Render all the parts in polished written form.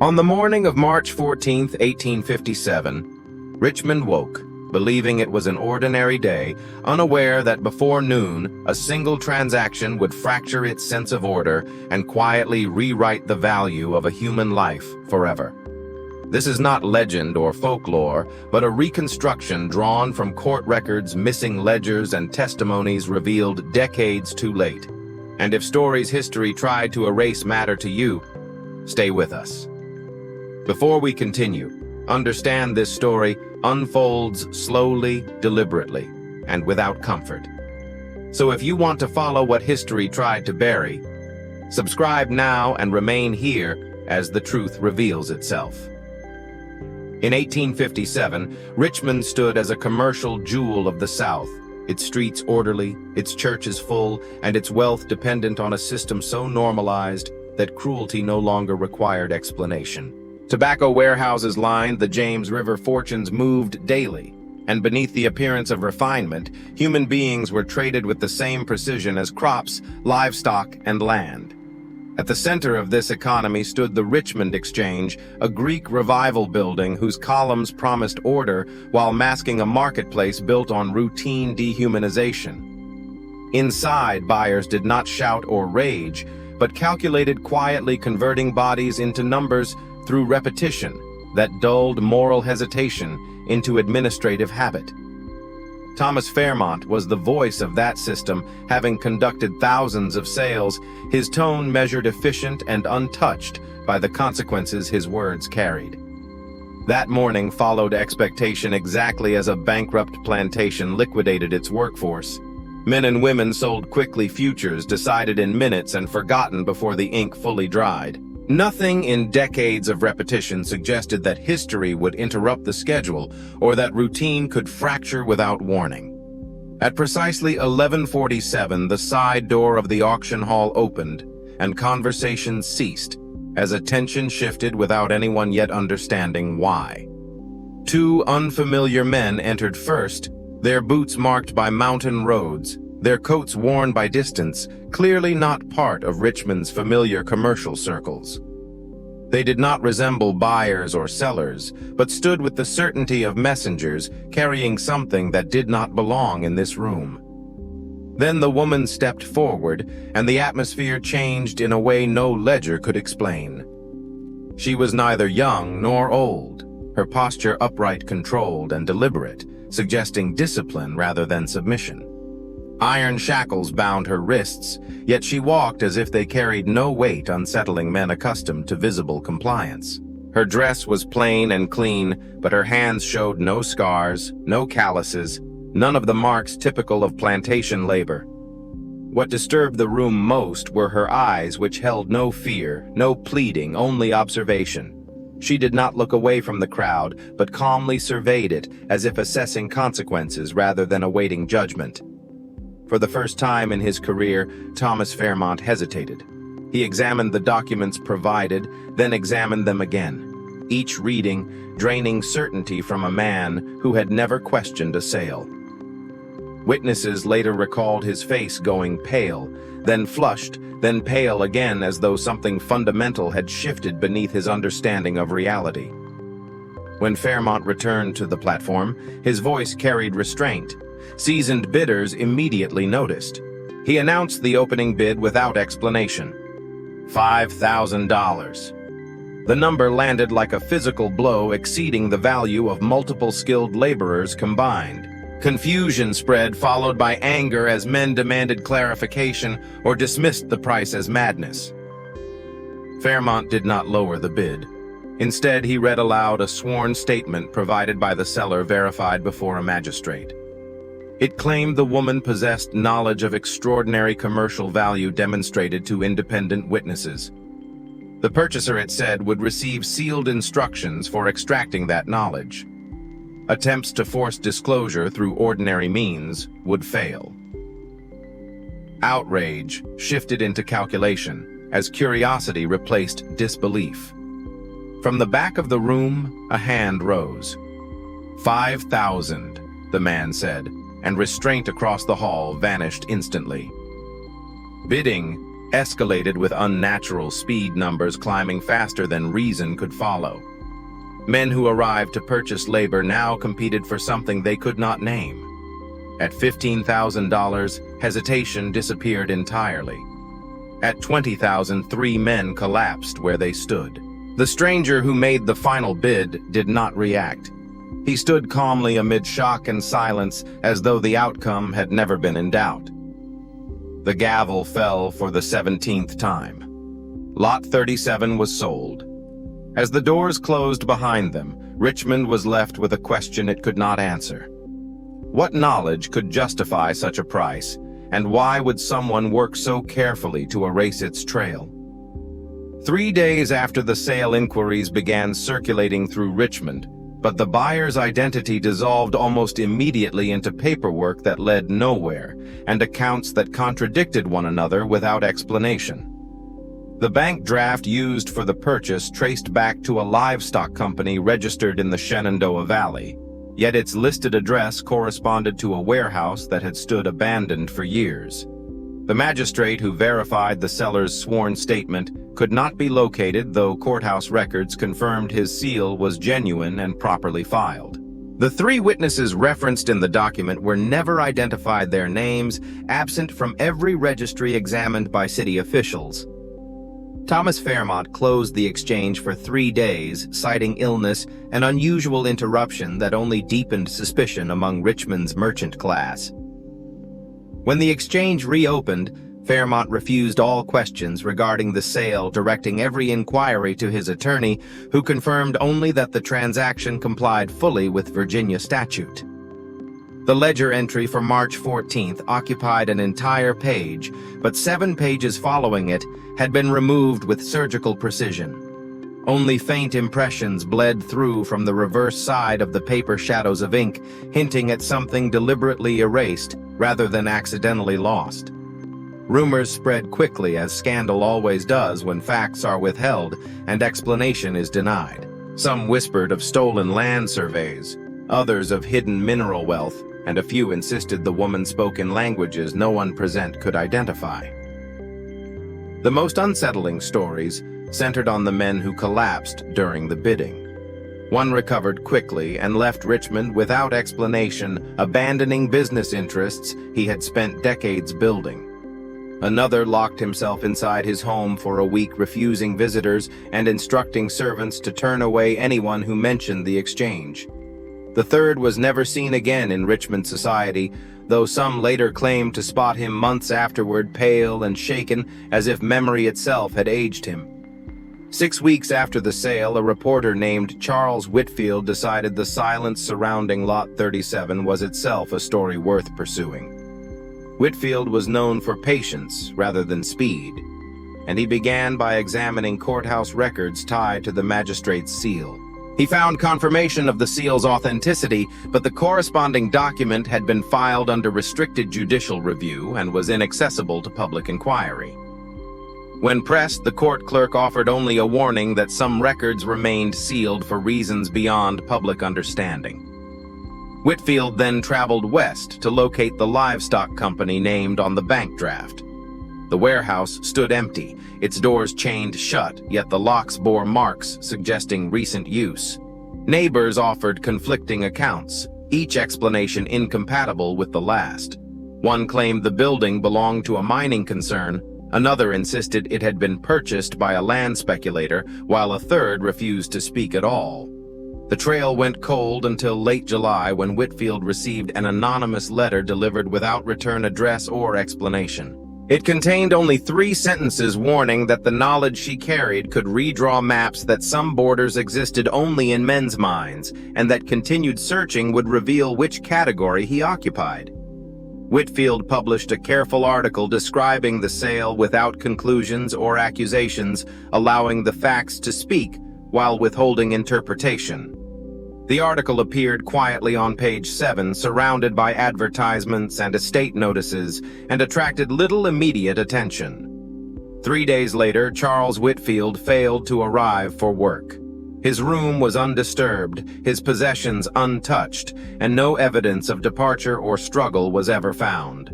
On the morning of March 14, 1857, Richmond woke, believing it was an ordinary day, unaware that before noon, a single transaction would fracture its sense of order and quietly rewrite the value of a human life forever. This is not legend or folklore, but a reconstruction drawn from court records, missing ledgers, and testimonies revealed decades too late. And if story's history tried to erase matter to you, stay with us. Before we continue, understand this story unfolds slowly, deliberately, and without comfort. So if you want to follow what history tried to bury, subscribe now and remain here as the truth reveals itself. In 1857, Richmond stood as a commercial jewel of the South, its streets orderly, its churches full, and its wealth dependent on a system so normalized that cruelty no longer required explanation. Tobacco warehouses lined the James River, fortunes moved daily, and beneath the appearance of refinement, human beings were traded with the same precision as crops, livestock, and land. At the center of this economy stood the Richmond Exchange, a Greek revival building whose columns promised order while masking a marketplace built on routine dehumanization. Inside, buyers did not shout or rage, but calculated quietly, converting bodies into numbers through repetition that dulled moral hesitation into administrative habit. Thomas Fairmont was the voice of that system, having conducted thousands of sales, his tone measured, efficient, and untouched by the consequences his words carried. That morning followed expectation exactly as a bankrupt plantation liquidated its workforce. Men and women sold quickly, futures decided in minutes and forgotten before the ink fully dried. Nothing in decades of repetition suggested that history would interrupt the schedule or that routine could fracture without warning. At precisely 11:47, the side door of the auction hall opened and conversation ceased as attention shifted without anyone yet understanding why. Two unfamiliar men entered first, their boots marked by mountain roads, their coats worn by distance, clearly not part of Richmond's familiar commercial circles. They did not resemble buyers or sellers, but stood with the certainty of messengers carrying something that did not belong in this room. Then the woman stepped forward, and the atmosphere changed in a way no ledger could explain. She was neither young nor old, her posture upright, controlled, and deliberate, suggesting discipline rather than submission. Iron shackles bound her wrists, yet she walked as if they carried no weight, unsettling men accustomed to visible compliance. Her dress was plain and clean, but her hands showed no scars, no calluses, none of the marks typical of plantation labor. What disturbed the room most were her eyes, which held no fear, no pleading, only observation. She did not look away from the crowd, but calmly surveyed it, as if assessing consequences rather than awaiting judgment. For the first time in his career, Thomas Fairmont hesitated. He examined the documents provided, then examined them again, each reading draining certainty from a man who had never questioned a sale. Witnesses later recalled his face going pale, then flushed, then pale again, as though something fundamental had shifted beneath his understanding of reality. When Fairmont returned to the platform, his voice carried restraint. Seasoned bidders immediately noticed. He announced the opening bid without explanation. $5,000. The number landed like a physical blow, exceeding the value of multiple skilled laborers combined. Confusion spread, followed by anger as men demanded clarification or dismissed the price as madness. Fairmont did not lower the bid. Instead, he read aloud a sworn statement provided by the seller, verified before a magistrate. It claimed the woman possessed knowledge of extraordinary commercial value demonstrated to independent witnesses. The purchaser, it said, would receive sealed instructions for extracting that knowledge. Attempts to force disclosure through ordinary means would fail. Outrage shifted into calculation as curiosity replaced disbelief. From the back of the room, a hand rose. 5,000, the man said, and restraint across the hall vanished instantly. Bidding escalated with unnatural speed, numbers climbing faster than reason could follow. Men who arrived to purchase labor now competed for something they could not name. At $15,000, hesitation disappeared entirely. At $20,000, 3 men collapsed where they stood. The stranger who made the final bid did not react. He stood calmly amid shock and silence, as though the outcome had never been in doubt. The gavel fell for the 17th time. Lot 37 was sold. As the doors closed behind them, Richmond was left with a question it could not answer. What knowledge could justify such a price, and why would someone work so carefully to erase its trail? 3 days after the sale, inquiries began circulating through Richmond, but the buyer's identity dissolved almost immediately into paperwork that led nowhere, and accounts that contradicted one another without explanation. The bank draft used for the purchase traced back to a livestock company registered in the Shenandoah Valley, yet its listed address corresponded to a warehouse that had stood abandoned for years. The magistrate who verified the seller's sworn statement could not be located, though courthouse records confirmed his seal was genuine and properly filed. The 3 witnesses referenced in the document were never identified, their names absent from every registry examined by city officials. Thomas Fairmont closed the exchange for 3 days, citing illness, an unusual interruption that only deepened suspicion among Richmond's merchant class. When the exchange reopened, Fairmont refused all questions regarding the sale, directing every inquiry to his attorney, who confirmed only that the transaction complied fully with Virginia statute. The ledger entry for March 14th occupied an entire page, but 7 pages following it had been removed with surgical precision. Only faint impressions bled through from the reverse side of the paper, shadows of ink, hinting at something deliberately erased rather than accidentally lost. Rumors spread quickly, as scandal always does when facts are withheld and explanation is denied. Some whispered of stolen land surveys, others of hidden mineral wealth, and a few insisted the woman spoke in languages no one present could identify. The most unsettling stories centered on the men who collapsed during the bidding. One recovered quickly and left Richmond without explanation, abandoning business interests he had spent decades building. Another locked himself inside his home for a week, refusing visitors and instructing servants to turn away anyone who mentioned the exchange. The third was never seen again in Richmond society, though some later claimed to spot him months afterward, pale and shaken, as if memory itself had aged him. 6 weeks after the sale, a reporter named Charles Whitfield decided the silence surrounding Lot 37 was itself a story worth pursuing. Whitfield was known for patience rather than speed, and he began by examining courthouse records tied to the magistrate's seal. He found confirmation of the seal's authenticity, but the corresponding document had been filed under restricted judicial review and was inaccessible to public inquiry. When pressed, the court clerk offered only a warning that some records remained sealed for reasons beyond public understanding. Whitfield then traveled west to locate the livestock company named on the bank draft. The warehouse stood empty, its doors chained shut, yet the locks bore marks suggesting recent use. Neighbors offered conflicting accounts, each explanation incompatible with the last. One claimed the building belonged to a mining concern, another insisted it had been purchased by a land speculator, while a third refused to speak at all. The trail went cold until late July, when Whitfield received an anonymous letter delivered without return address or explanation. It contained only 3 sentences warning that the knowledge she carried could redraw maps, that some borders existed only in men's minds, and that continued searching would reveal which category he occupied. Whitfield published a careful article describing the sale without conclusions or accusations, allowing the facts to speak while withholding interpretation. The article appeared quietly on page 7, surrounded by advertisements and estate notices, and attracted little immediate attention. 3 days later, Charles Whitfield failed to arrive for work. His room was undisturbed, his possessions untouched, and no evidence of departure or struggle was ever found.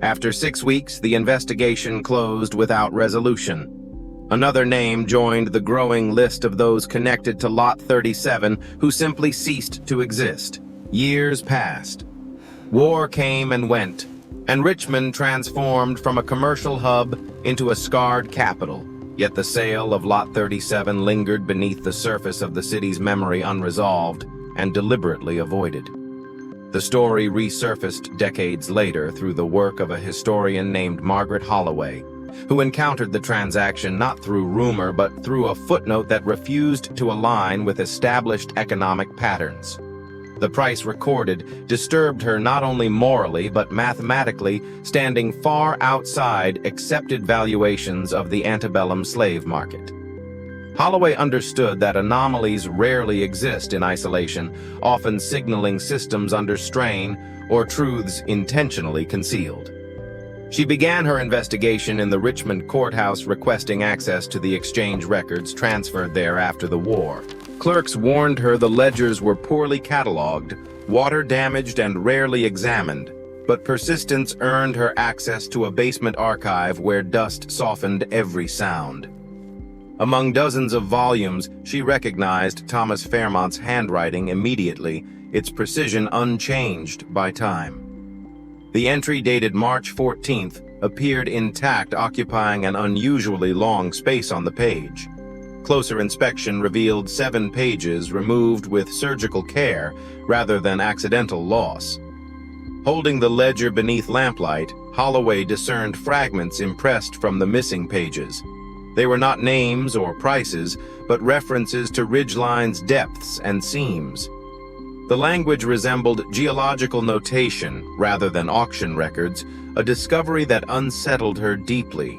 After 6 weeks, the investigation closed without resolution. Another name joined the growing list of those connected to Lot 37 who simply ceased to exist. Years passed. War came and went, and Richmond transformed from a commercial hub into a scarred capital. Yet the sale of Lot 37 lingered beneath the surface of the city's memory unresolved and deliberately avoided. The story resurfaced decades later through the work of a historian named Margaret Holloway, who encountered the transaction not through rumor but through a footnote that refused to align with established economic patterns. The price recorded disturbed her not only morally but mathematically, standing far outside accepted valuations of the antebellum slave market. Holloway understood that anomalies rarely exist in isolation, often signaling systems under strain or truths intentionally concealed. She began her investigation in the Richmond courthouse, requesting access to the exchange records transferred there after the war. Clerks warned her the ledgers were poorly cataloged, water-damaged, and rarely examined, but persistence earned her access to a basement archive where dust softened every sound. Among dozens of volumes, she recognized Thomas Fairmont's handwriting immediately, its precision unchanged by time. The entry dated March 14th appeared intact, occupying an unusually long space on the page. Closer inspection revealed 7 pages removed with surgical care rather than accidental loss. Holding the ledger beneath lamplight, Holloway discerned fragments impressed from the missing pages. They were not names or prices, but references to ridgelines, depths, and seams. The language resembled geological notation rather than auction records, a discovery that unsettled her deeply.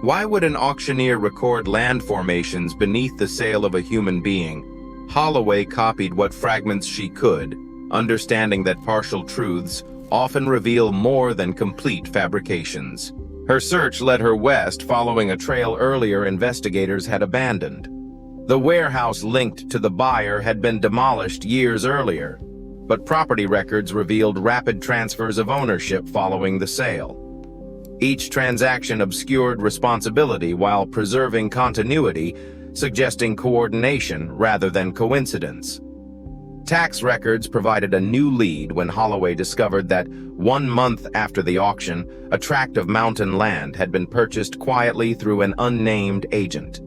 Why would an auctioneer record land formations beneath the sale of a human being? Holloway copied what fragments she could, understanding that partial truths often reveal more than complete fabrications. Her search led her west, following a trail earlier investigators had abandoned. The warehouse linked to the buyer had been demolished years earlier, but property records revealed rapid transfers of ownership following the sale. Each transaction obscured responsibility while preserving continuity, suggesting coordination rather than coincidence. Tax records provided a new lead when Holloway discovered that 1 month after the auction, a tract of mountain land had been purchased quietly through an unnamed agent.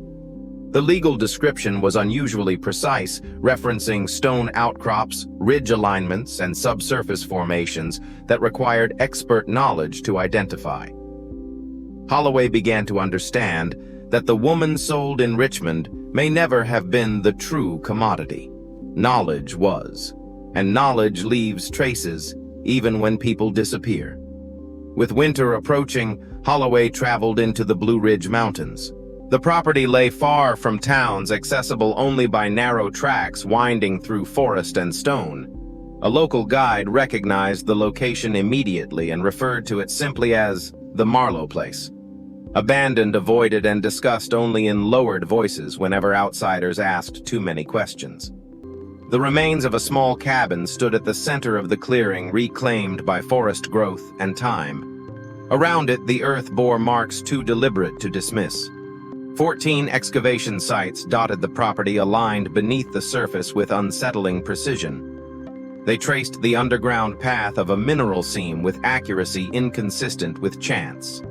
The legal description was unusually precise, referencing stone outcrops, ridge alignments, and subsurface formations that required expert knowledge to identify. Holloway began to understand that the woman sold in Richmond may never have been the true commodity. Knowledge was, and knowledge leaves traces even when people disappear. With winter approaching, Holloway traveled into the Blue Ridge Mountains. The property lay far from towns, accessible only by narrow tracks winding through forest and stone. A local guide recognized the location immediately and referred to it simply as the Marlowe Place. Abandoned, avoided, and discussed only in lowered voices whenever outsiders asked too many questions. The remains of a small cabin stood at the center of the clearing, reclaimed by forest growth and time. Around it, the earth bore marks too deliberate to dismiss. 14 excavation sites dotted the property, aligned beneath the surface with unsettling precision. They traced the underground path of a mineral seam with accuracy inconsistent with chance.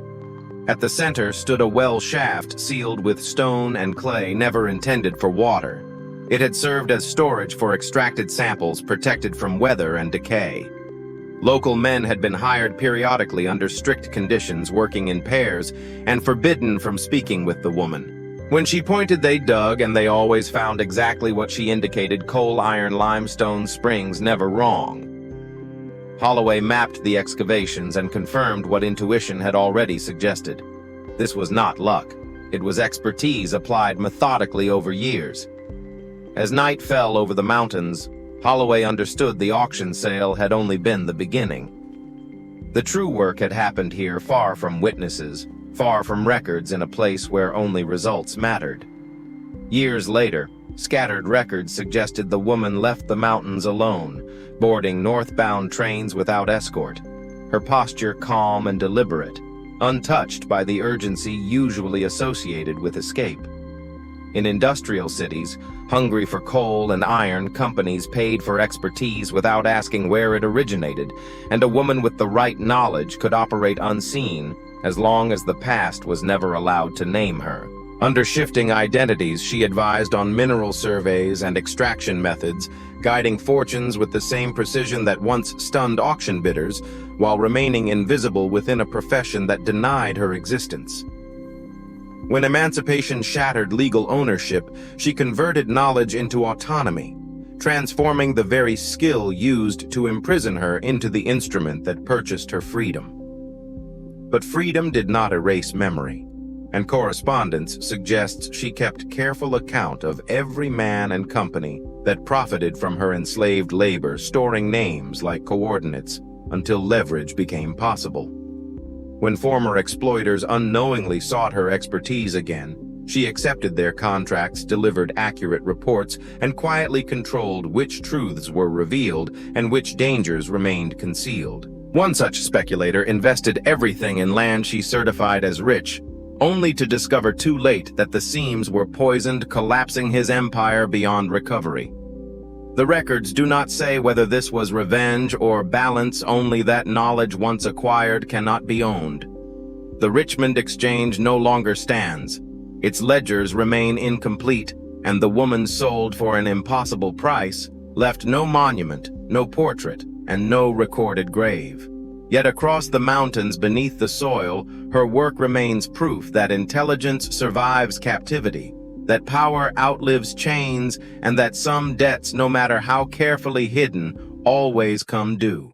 At the center stood a well shaft sealed with stone and clay, never intended for water. It had served as storage for extracted samples, protected from weather and decay. Local men had been hired periodically under strict conditions, working in pairs, and forbidden from speaking with the woman. When she pointed, they dug, and they always found exactly what she indicated: coal, iron, limestone springs, never wrong. Holloway mapped the excavations and confirmed what intuition had already suggested. This was not luck. It was expertise applied methodically over years. As night fell over the mountains, Holloway understood the auction sale had only been the beginning. The true work had happened here, far from witnesses, far from records, in a place where only results mattered. Years later, scattered records suggested the woman left the mountains alone, boarding northbound trains without escort. her posture calm and deliberate, untouched by the urgency usually associated with escape. In industrial cities, hungry for coal and iron, companies paid for expertise without asking where it originated, and a woman with the right knowledge could operate unseen as long as the past was never allowed to name her. Under shifting identities, she advised on mineral surveys and extraction methods, guiding fortunes with the same precision that once stunned auction bidders, while remaining invisible within a profession that denied her existence. When emancipation shattered legal ownership, she converted knowledge into autonomy, transforming the very skill used to imprison her into the instrument that purchased her freedom. But freedom did not erase memory, and correspondence suggests she kept careful account of every man and company that profited from her enslaved labor, storing names like coordinates until leverage became possible. When former exploiters unknowingly sought her expertise again, she accepted their contracts, delivered accurate reports, and quietly controlled which truths were revealed and which dangers remained concealed. One such speculator invested everything in land she certified as rich, only to discover too late that the seams were poisoned, collapsing his empire beyond recovery. The records do not say whether this was revenge or balance, only that knowledge once acquired cannot be owned. The Richmond exchange no longer stands. Its ledgers remain incomplete, and the woman sold for an impossible price left no monument, no portrait, and no recorded grave. Yet across the mountains beneath the soil, her work remains proof that intelligence survives captivity, that power outlives chains, and that some debts, no matter how carefully hidden, always come due.